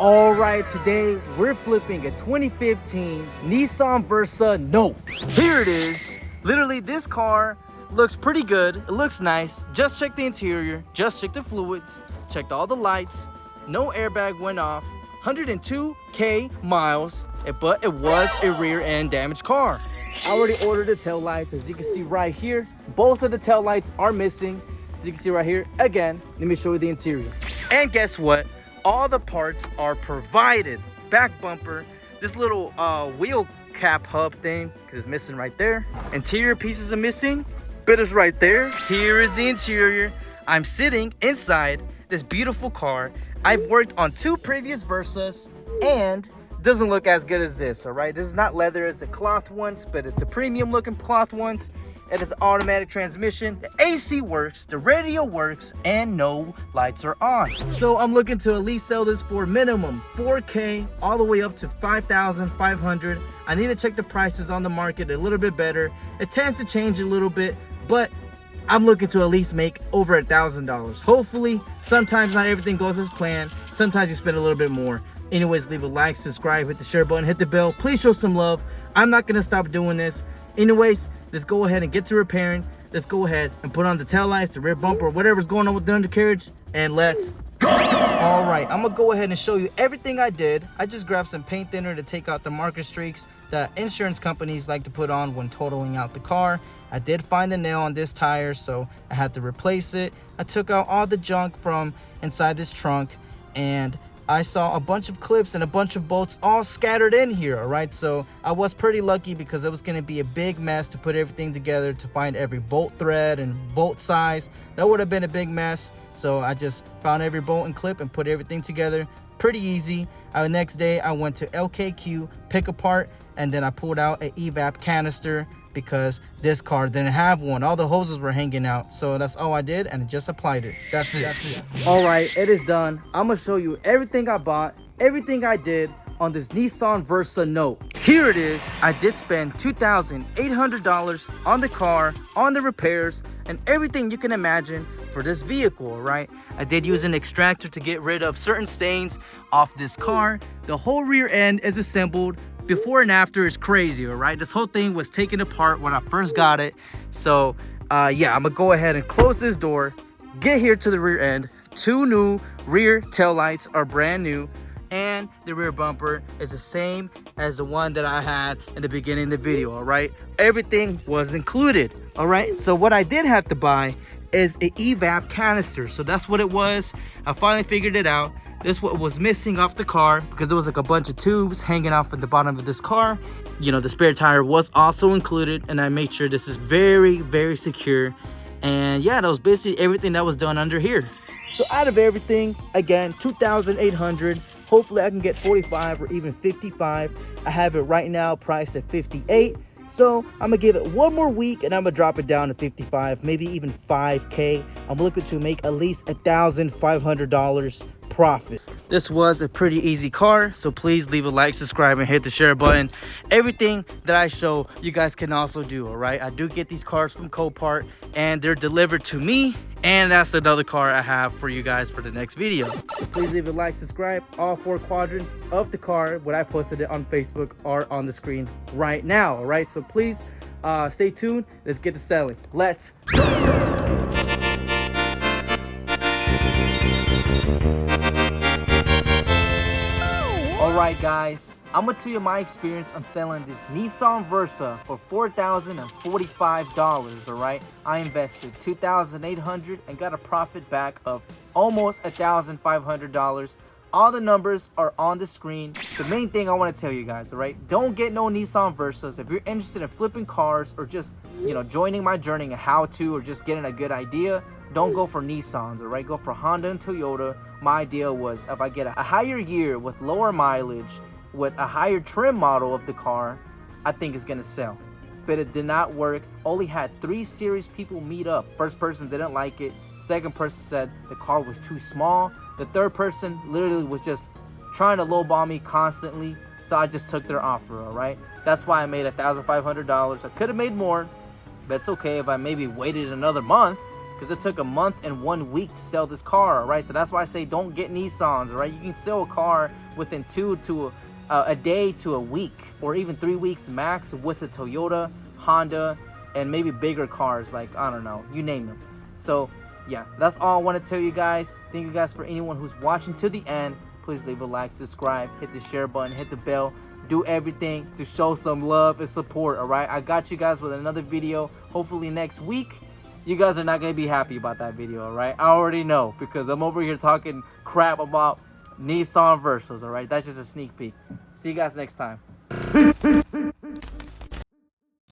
All right, today we're flipping a 2015 Nissan Versa Note. Here it is. Literally, this car looks pretty good. It looks nice. Just checked the interior, just checked the fluids, checked all the lights. No airbag went off. 102K miles, but it was a rear end damaged car. I already ordered the tail lights. As you can see right here, both of the tail lights are missing. As you can see right here, again, let me show you the interior. And guess what? All the parts are provided. Back bumper, this little wheel cap hub thing, because it's missing right there. Interior pieces are missing, but it's right there. Here is the interior. I'm sitting inside this beautiful car. I've worked on 2 previous Versas and doesn't look as good as this, all right? This is not leather, it's the cloth ones, but it's the premium looking cloth ones. It is automatic transmission. The AC works, the radio works, and no lights are on. So I'm looking to at least sell this for minimum 4K all the way up to 5,500. I need to check the prices on the market a little bit better. It tends to change a little bit, but I'm looking to at least make over $1,000. Hopefully, sometimes not everything goes as planned. Sometimes you spend a little bit more. Anyways, leave a like, subscribe, hit the share button, hit the bell. Please show some love. I'm not gonna stop doing this. Anyways, let's go ahead and get to repairing. Let's go ahead and put on the tail lights, the rear bumper, whatever's going on with the undercarriage, and let's go. All right, I'm gonna go ahead and show you everything I did. I just grabbed some paint thinner to take out the marker streaks that insurance companies like to put on when totaling out the car. I did find the nail on this tire, so I had to replace it. I took out all the junk from inside this trunk, and I saw a bunch of clips and a bunch of bolts all scattered in here, all right? So I was pretty lucky because it was gonna be a big mess to put everything together, to find every bolt thread and bolt size. That would have been a big mess. So I just found every bolt and clip and put everything together. Pretty easy. The next day I went to LKQ, pick apart, and then I pulled out an evap canister because this car didn't have one. All the hoses were hanging out, so that's all I did, and just applied it. That's it. All right, it is done. I'm gonna show you everything I bought, everything I did on this Nissan Versa Note. Here it is. I did spend $2,800 on the car, on the repairs, and everything you can imagine for this vehicle, right? I did use an extractor to get rid of certain stains off this car. The whole rear end is assembled. Before and after is crazy, all right? This whole thing was taken apart when I first got it. So yeah, I'm gonna go ahead and close this door, get here to the rear end. 2 new rear tail lights are brand new, and the rear bumper is the same as the one that I had in the beginning of the video, all right? Everything was included, all right? So what I did have to buy is an evap canister. So that's what it was. I finally figured it out. This what was missing off the car, because there was like a bunch of tubes hanging off at the bottom of this car. You know, the spare tire was also included, and I made sure this is very, very secure. And yeah, that was basically everything that was done under here. So out of everything, again, $2,800. Hopefully I can get 45 or even 55. I have it right now priced at 58. So I'm gonna give it one more week and I'm gonna drop it down to 55, maybe even 5K. I'm looking to make at least $1,500 profit. This was a pretty easy car, so please leave a like, subscribe, and hit the share button. Everything that I show, you guys can also do, all right? I do get these cars from Copart, and they're delivered to me, and that's another car I have for you guys for the next video. So please leave a like, subscribe. All 4 quadrants of the car, when I posted it on Facebook, are on the screen right now, all right? So please stay tuned. Let's get to selling. Let's go. Alright guys, I'm gonna tell you my experience on selling this Nissan Versa for $4,045, alright? I invested $2,800 and got a profit back of almost $1,500. All the numbers are on the screen. The main thing I want to tell you guys, alright? Don't get no Nissan Versas. If you're interested in flipping cars or just, you know, joining my journey and how to, or just getting a good idea, don't go for Nissans, alright? Go for Honda and Toyota. My idea was if I get a higher year with lower mileage, with a higher trim model of the car, I think it's gonna sell. But it did not work. Only had 3 serious people meet up. First person didn't like it. Second person said the car was too small. The third person literally was just trying to lowball me constantly. So I just took their offer, all right? That's why I made $1,500. I could have made more, but it's okay if I maybe waited another month, because it took a month and 1 week to sell this car, right? So that's why I say don't get Nissans, right? You can sell a car within a day to a week, or even 3 weeks max with a Toyota, Honda, and maybe bigger cars, like, I don't know, you name them. So yeah, that's all I want to tell you guys. Thank you guys for anyone who's watching to the end. Please leave a like, subscribe, hit the share button, hit the bell. Do everything to show some love and support, all right? I got you guys with another video, hopefully next week. You guys are not going to be happy about that video, all right? I already know, because I'm over here talking crap about Nissan Versas, all right? That's just a sneak peek. See you guys next time. Peace.